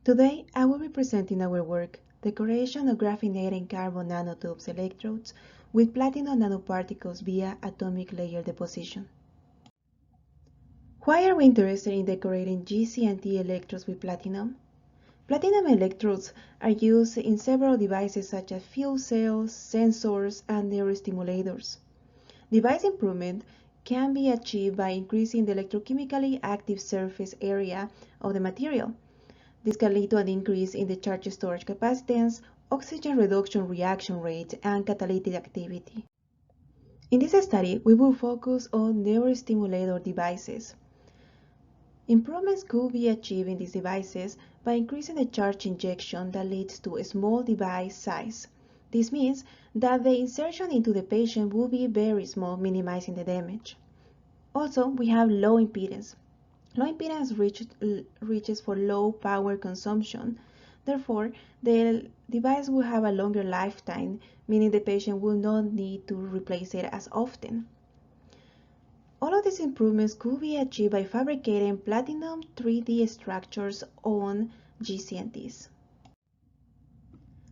Today, I will be presenting our work, Decoration of Graphene Carbon Nanotubes Electrodes with Platinum Nanoparticles via Atomic Layer Deposition. Why are we interested in decorating gCNT electrodes with platinum? Platinum electrodes are used in several devices such as fuel cells, sensors, and neurostimulators. Device improvement can be achieved by increasing the electrochemically active surface area of the material. This can lead to an increase in the charge storage capacitance, oxygen reduction reaction rate, and catalytic activity. In this study, we will focus on neurostimulator devices. Improvements could be achieved in these devices by increasing the charge injection that leads to a small device size. This means that the insertion into the patient will be very small, minimizing the damage. Also, we have low impedance. Low impedance reaches for low power consumption. Therefore, the device will have a longer lifetime, meaning the patient will not need to replace it as often. All of these improvements could be achieved by fabricating platinum 3D structures on gCNTs.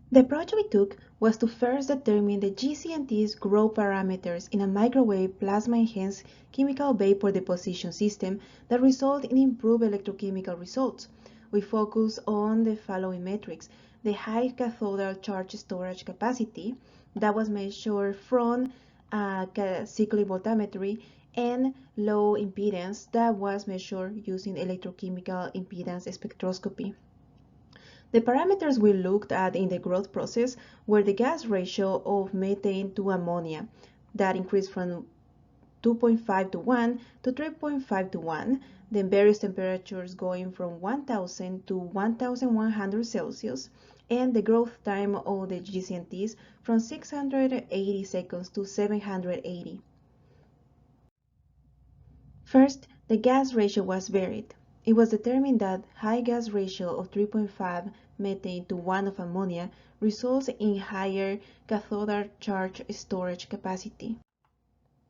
The approach we took was to first determine the gCNT's growth parameters in a microwave plasma-enhanced chemical vapor deposition system that result in improved electrochemical results. We focus on the following metrics: the high cathodal charge storage capacity that was measured from a cyclic voltammetry, and low impedance that was measured using electrochemical impedance spectroscopy. The parameters we looked at in the growth process were the gas ratio of methane to ammonia that increased from 2.5 to 1 to 3.5 to 1, then various temperatures going from 1000 to 1100 Celsius, and the growth time of the gCNTs from 680 seconds to 780. First, the gas ratio was varied. It was determined that high gas ratio of 3.5 methane to 1 of ammonia results in higher cathodal charge storage capacity.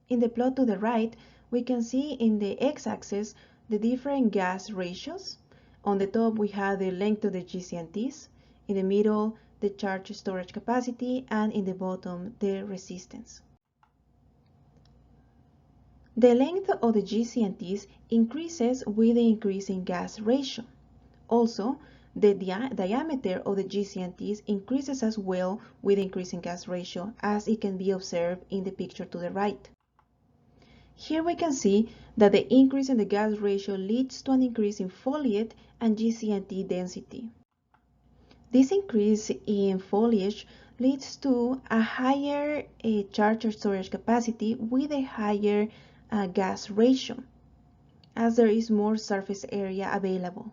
In the plot to the right, we can see in the x-axis the different gas ratios. On the top, we have the length of the gCNTs, in the middle, the charge storage capacity, and in the bottom, the resistance. The length of the gCNTs increases with the increase in gas ratio. Also, the diameter of the gCNTs increases as well with the increase in gas ratio, as it can be observed in the picture to the right. Here we can see that the increase in the gas ratio leads to an increase in foliate and gCNT density. This increase in foliage leads to a higher charge storage capacity with a higher gas ratio, as there is more surface area available.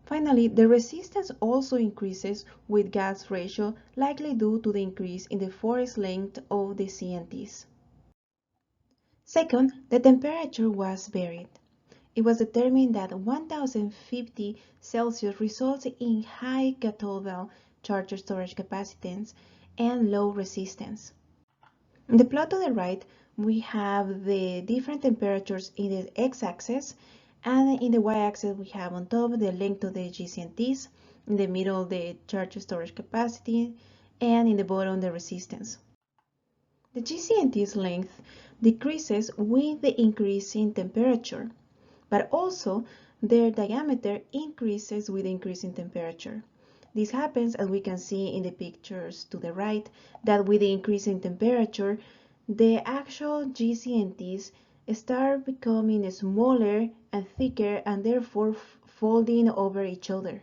Finally, the resistance also increases with gas ratio, likely due to the increase in the forest length of the CNTs. Second, the temperature was varied. It was determined that 1050 Celsius results in high cathodal charge storage capacitance and low resistance. In the plot to the right, we have the different temperatures in the x-axis, and in the y-axis we have on top the length of the gCNTs, in the middle the charge storage capacity, and in the bottom the resistance. The gCNT's length decreases with the increase in temperature, but also their diameter increases with the increase in temperature. This happens, as we can see in the pictures to the right, that with the increase in temperature, the actual gCNTs start becoming smaller and thicker and therefore folding over each other.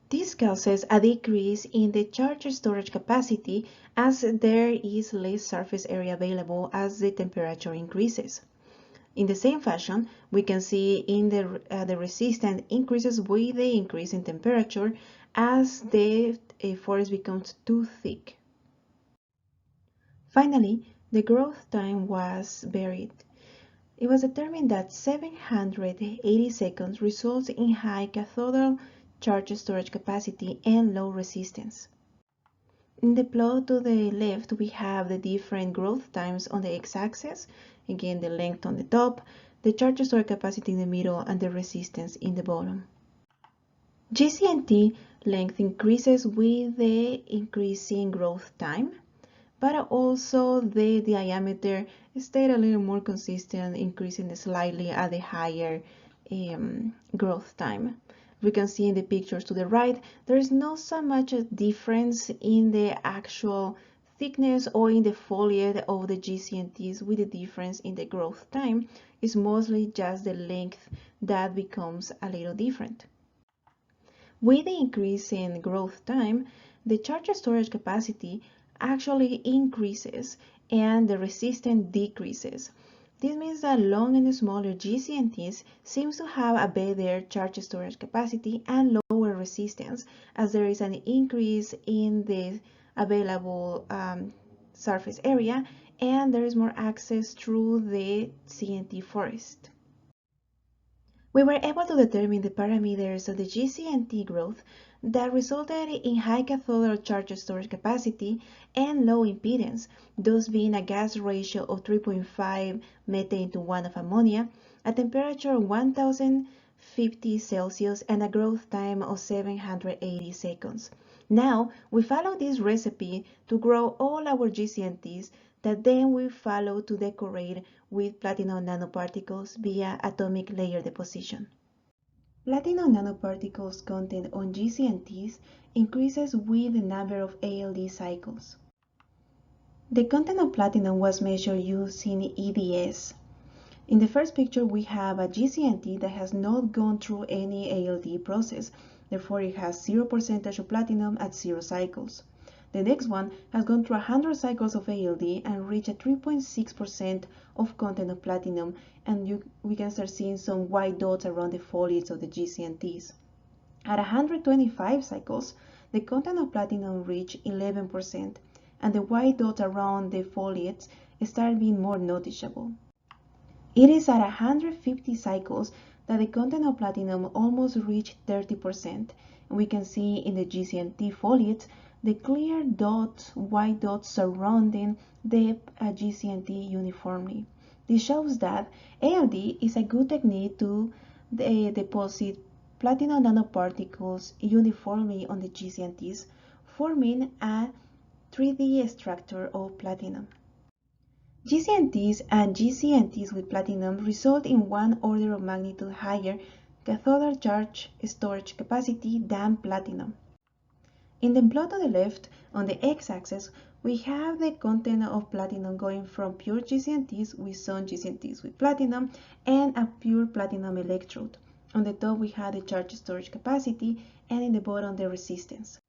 This causes a decrease in the charge storage capacity, as there is less surface area available as the temperature increases. In the same fashion, we can see in the resistance increases with the increase in temperature as the forest becomes too thick. Finally, the growth time was varied. It was determined that 780 seconds results in high cathodal charge storage capacity and low resistance. In the plot to the left, we have the different growth times on the x-axis, again the length on the top, the charge storage capacity in the middle, and the resistance in the bottom. gCNT length increases with the increasing growth time, but also the diameter stayed a little more consistent, increasing slightly at the higher growth time. We can see in the pictures to the right, there is not so much a difference in the actual thickness or in the foliate of the gCNTs with the difference in the growth time. It's mostly just the length that becomes a little different. With the increase in growth time, the charge storage capacity actually increases and the resistance decreases. This means that long and smaller gCNTs seems to have a better charge storage capacity and lower resistance, as there is an increase in the available surface area and there is more access through the CNT forest. We were able to determine the parameters of the gCNT growth that resulted in high cathode charge storage capacity and low impedance, thus being a gas ratio of 3.5 methane to 1 of ammonia, a temperature of 1050 Celsius, and a growth time of 780 seconds. Now, we follow this recipe to grow all our gCNTs that then we follow to decorate with platinum nanoparticles via atomic layer deposition. Platinum nanoparticles content on gCNTs increases with the number of ALD cycles. The content of platinum was measured using EDS. In the first picture, we have a gCNT that has not gone through any ALD process, therefore it has 0% of platinum at 0 cycles. The next one has gone through 100 cycles of ALD and reached a 3.6% of content of platinum, and we can start seeing some white dots around the foliates of the gCNTs. At 125 cycles, the content of platinum reached 11%, and the white dots around the foliates start being more noticeable. It is at 150 cycles that the content of platinum almost reached 30%, and we can see in the gCNT foliates the clear dots, white dots surrounding the gCNT uniformly. This shows that ALD is a good technique to deposit platinum nanoparticles uniformly on the gCNTs, forming a 3D structure of platinum. gCNTs and gCNTs with platinum result in 1 order of magnitude higher cathode charge storage capacity than platinum. In the plot to the left, on the x-axis, we have the content of platinum going from pure gCNTs with some gCNTs with platinum and a pure platinum electrode. On the top, we have the charge storage capacity, and in the bottom, the resistance.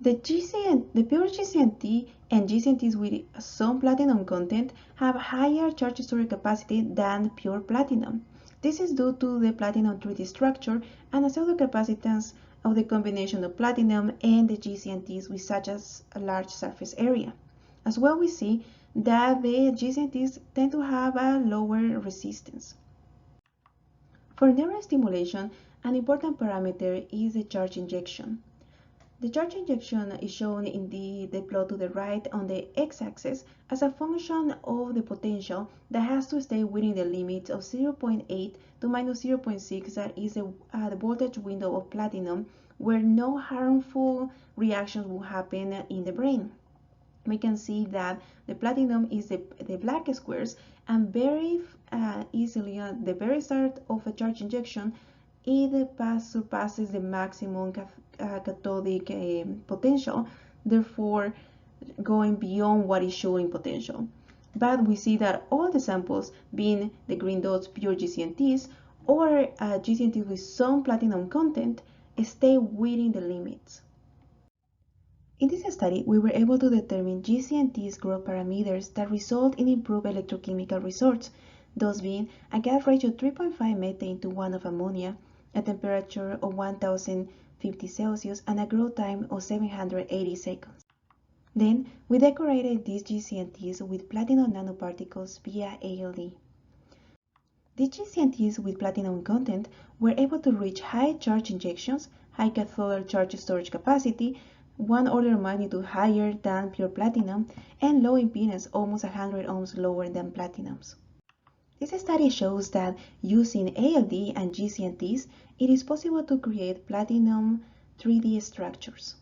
The pure gCNT and gCNTs with some platinum content have higher charge storage capacity than pure platinum. This is due to the platinum 3D structure and a pseudocapacitance of the combination of platinum and the gCNTs with such a large surface area. As well, we see that the gCNTs tend to have a lower resistance. For neurostimulation, an important parameter is the charge injection. The charge injection is shown in the plot to the right on the x-axis as a function of the potential that has to stay within the limits of 0.8 to minus 0.6, that is the voltage window of platinum, where no harmful reactions will happen in the brain. We can see that the platinum is the black squares, and very easily at the very start of a charge injection, it surpasses the maximum cathodic potential, therefore going beyond what is showing potential. But we see that all the samples, being the green dots pure gCNTs or gCNTs with some platinum content, stay within the limits. In this study, we were able to determine gCNTs growth parameters that result in improved electrochemical results, thus being a gas ratio of 3.5 methane to 1 of ammonia, a temperature of 1050 Celsius, and a growth time of 780 seconds. Then, we decorated these gCNTs with platinum nanoparticles via ALD. The gCNTs with platinum content were able to reach high charge injections, high cathode charge storage capacity, 1 order of magnitude higher than pure platinum, and low impedance, almost 100 ohms lower than platinums. This study shows that using ALD and gCNTs, it is possible to create platinum 3D structures.